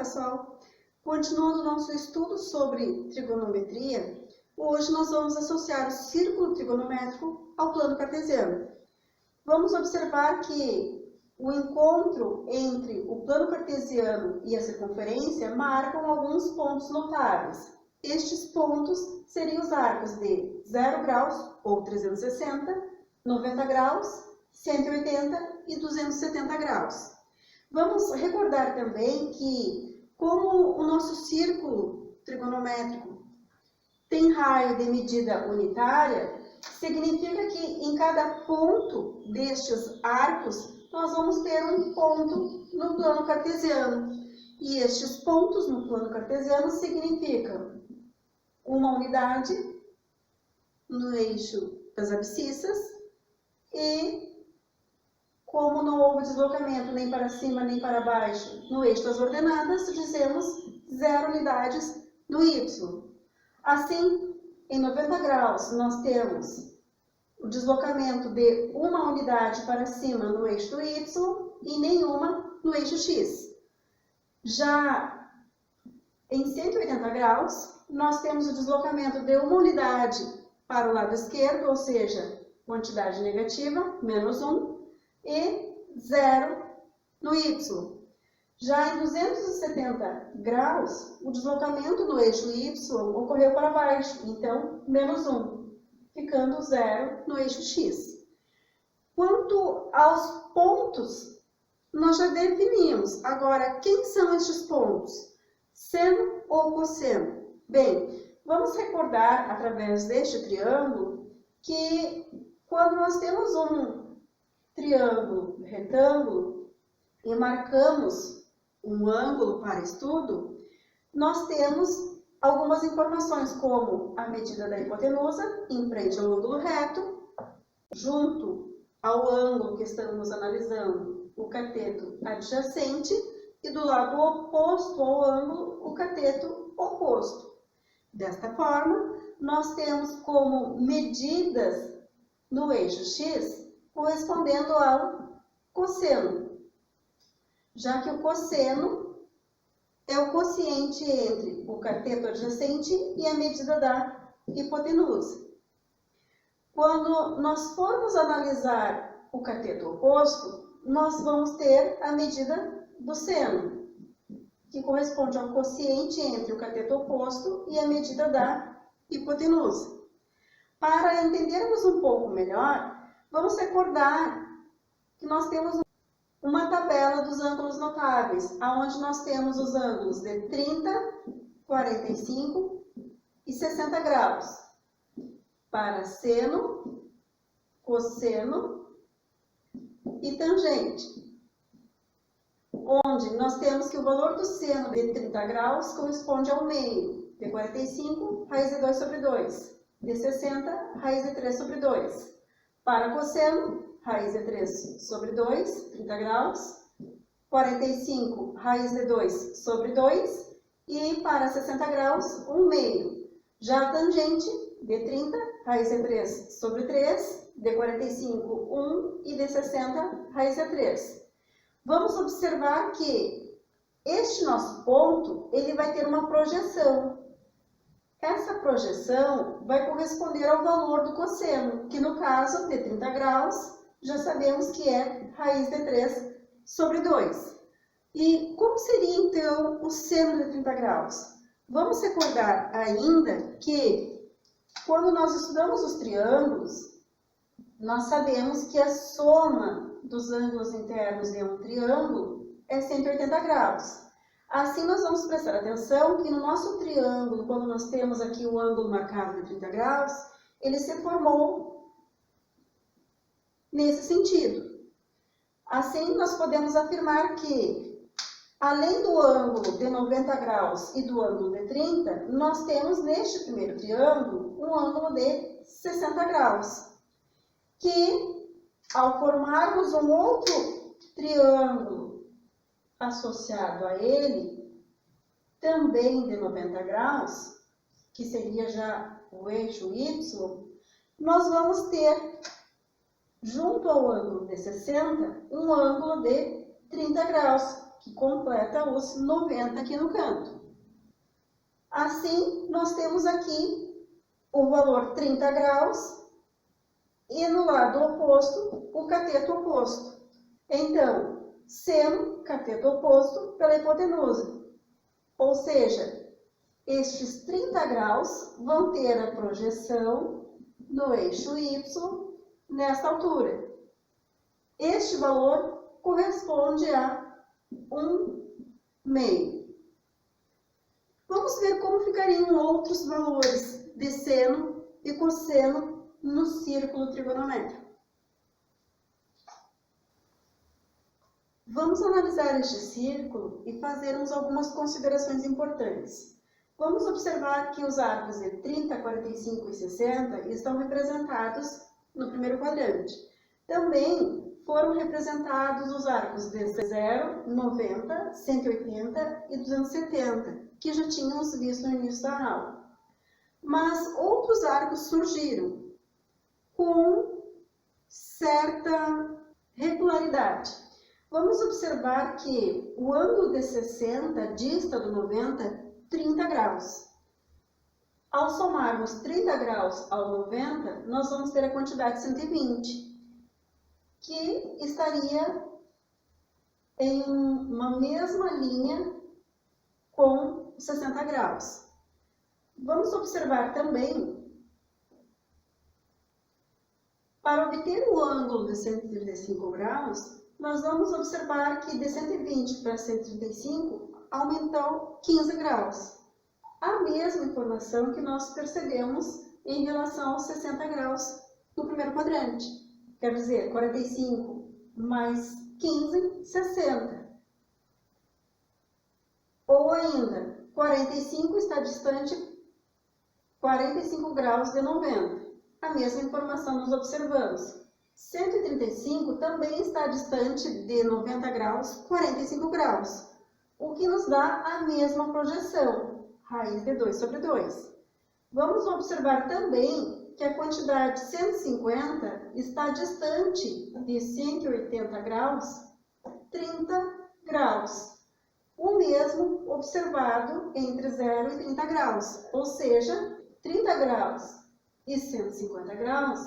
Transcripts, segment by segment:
pessoal! Continuando nosso estudo sobre trigonometria, hoje nós vamos associar o círculo trigonométrico ao plano cartesiano. Vamos observar que o encontro entre o plano cartesiano e a circunferência marcam alguns pontos notáveis. Estes pontos seriam os arcos de 0 graus ou 360, 90 graus, 180 e 270 graus. Vamos recordar também que, como o nosso círculo trigonométrico tem raio de medida unitária, significa que em cada ponto destes arcos nós vamos ter um ponto no plano cartesiano. E estes pontos no plano cartesiano significam uma unidade no eixo das abscissas e, como não houve deslocamento nem para cima nem para baixo no eixo das ordenadas, dizemos 0 unidades no y. Assim, em 90 graus, nós temos o deslocamento de uma unidade para cima no eixo do y e nenhuma no eixo x. Já em 180 graus, nós temos o deslocamento de uma unidade para o lado esquerdo, ou seja, quantidade negativa, menos 1, e 0 no y. Já em 270 graus, o deslocamento no eixo y ocorreu para baixo, então menos 1, ficando 0 no eixo x. Quanto aos pontos, nós já definimos. Agora, quem são estes pontos? Seno ou cosseno? Bem, vamos recordar, através deste triângulo, que quando nós temos um triângulo retângulo e marcamos um ângulo para estudo, nós temos algumas informações, como a medida da hipotenusa em frente ao ângulo reto, junto ao ângulo que estamos analisando, o cateto adjacente, e do lado oposto ao ângulo, o cateto oposto. Desta forma, nós temos como medidas no eixo x correspondendo ao cosseno, já que o cosseno é o quociente entre o cateto adjacente e a medida da hipotenusa. Quando nós formos analisar o cateto oposto, nós vamos ter a medida do seno, que corresponde ao quociente entre o cateto oposto e a medida da hipotenusa. Para entendermos um pouco melhor, vamos recordar que nós temos uma tabela dos ângulos notáveis, onde nós temos os ângulos de 30, 45 e 60 graus, para seno, cosseno e tangente, onde nós temos que o valor do seno de 30 graus corresponde ao meio, de 45, raiz de 2 sobre 2, de 60, raiz de 3 sobre 2. Para cosseno, raiz de 3 sobre 2, 30 graus, 45, raiz de 2 sobre 2, e para 60 graus, 1 meio. Já a tangente, de 30, raiz de 3 sobre 3, de 45, 1, e de 60, raiz de 3. Vamos observar que este nosso ponto, ele vai ter uma projeção. Essa projeção vai corresponder ao valor do cosseno, que no caso de 30 graus, já sabemos que é raiz de 3 sobre 2. E como seria então o seno de 30 graus? Vamos recordar ainda que quando nós estudamos os triângulos, nós sabemos que a soma dos ângulos internos de um triângulo é 180 graus. Assim, nós vamos prestar atenção que no nosso triângulo, quando nós temos aqui o ângulo marcado de 30 graus, ele se formou nesse sentido. Assim, nós podemos afirmar que, além do ângulo de 90 graus e do ângulo de 30, nós temos neste primeiro triângulo um ângulo de 60 graus, que, ao formarmos um outro triângulo associado a ele, também de 90 graus, que seria já o eixo y, nós vamos ter, junto ao ângulo de 60, um ângulo de 30 graus, que completa os 90 aqui no canto. Assim, nós temos aqui o valor 30 graus e no lado oposto, o cateto oposto. Então, seno, cateto oposto, pela hipotenusa. Ou seja, estes 30 graus vão ter a projeção no eixo Y nesta altura. Este valor corresponde a 1/2. Vamos ver como ficariam outros valores de seno e cosseno no círculo trigonométrico. Vamos analisar este círculo e fazermos algumas considerações importantes. Vamos observar que os arcos de 30, 45 e 60 estão representados no primeiro quadrante. Também foram representados os arcos de 0, 90, 180 e 270, que já tínhamos visto no início da aula. Mas outros arcos surgiram com certa regularidade. Vamos observar que o ângulo de 60 dista do 90 30 graus. Ao somarmos 30 graus ao 90, nós vamos ter a quantidade 120, que estaria em uma mesma linha com 60 graus. Vamos observar também, para obter o ângulo de 135 graus, nós vamos observar que de 120 para 135 aumentou 15 graus. A mesma informação que nós percebemos em relação aos 60 graus no primeiro quadrante. Quer dizer, 45 mais 15, 60. Ou ainda, 45 está distante 45 graus de 90. A mesma informação nós observamos. 135 também está distante de 90 graus, 45 graus. O que nos dá a mesma projeção, raiz de 2 sobre 2. Vamos observar também que a quantidade 150 está distante de 180 graus, 30 graus. O mesmo observado entre 0 e 30 graus, ou seja, 30 graus e 150 graus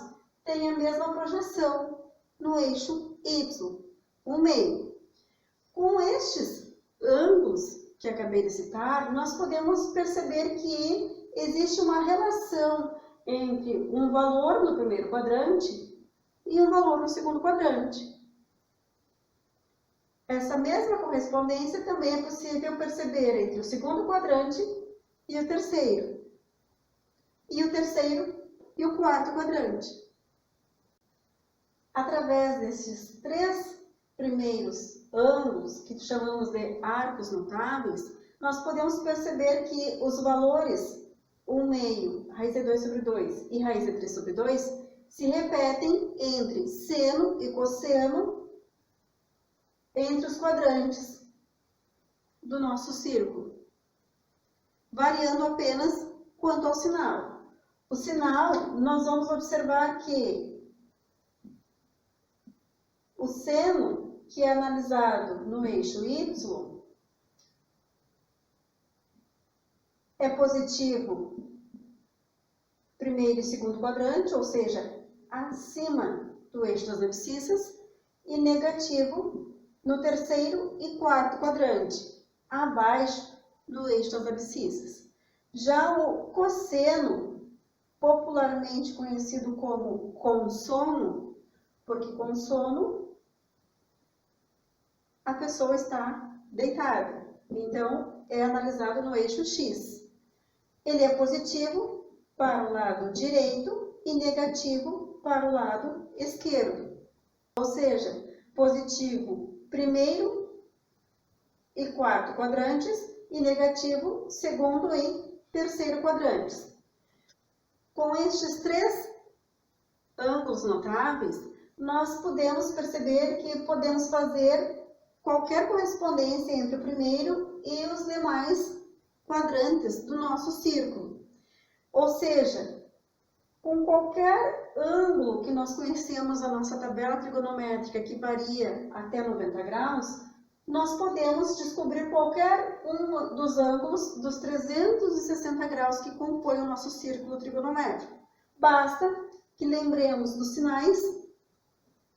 têm a mesma projeção no eixo Y, 1/2. Com estes ângulos que acabei de citar, nós podemos perceber que existe uma relação entre um valor no primeiro quadrante e um valor no segundo quadrante. Essa mesma correspondência também é possível perceber entre o segundo quadrante e o terceiro. E o terceiro e o quarto quadrante. Através desses três primeiros ângulos, que chamamos de arcos notáveis, nós podemos perceber que os valores 1/2, raiz de 2 sobre 2 e raiz de 3 sobre 2 se repetem entre seno e cosseno entre os quadrantes do nosso círculo, variando apenas quanto ao sinal. O sinal, nós vamos observar que o seno, que é analisado no eixo Y, é positivo primeiro e segundo quadrante, ou seja, acima do eixo das abscissas, e negativo no terceiro e quarto quadrante, abaixo do eixo das abscissas. Já o cosseno, popularmente conhecido como consono, porque com sono a pessoa está deitada, então é analisado no eixo X. Ele é positivo para o lado direito e negativo para o lado esquerdo, ou seja, positivo primeiro e quarto quadrantes e negativo segundo e terceiro quadrantes. Com estes três ângulos notáveis, nós podemos perceber que podemos fazer qualquer correspondência entre o primeiro e os demais quadrantes do nosso círculo. Ou seja, com qualquer ângulo que nós conhecemos a nossa tabela trigonométrica, que varia até 90 graus, nós podemos descobrir qualquer um dos ângulos dos 360 graus que compõem o nosso círculo trigonométrico. Basta que lembremos dos sinais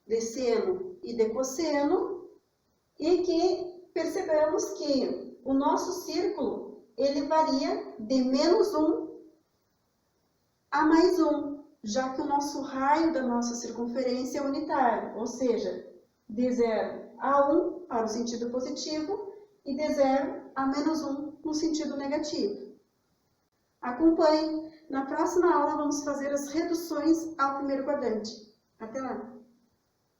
de seno e de cosseno e que percebamos que o nosso círculo ele varia de -1 a +1, já que o nosso raio da nossa circunferência é unitário, ou seja, de 0 a 1 para o sentido positivo e de 0 a -1 no sentido negativo. Acompanhe. Na próxima aula vamos fazer as reduções ao primeiro quadrante. Até lá!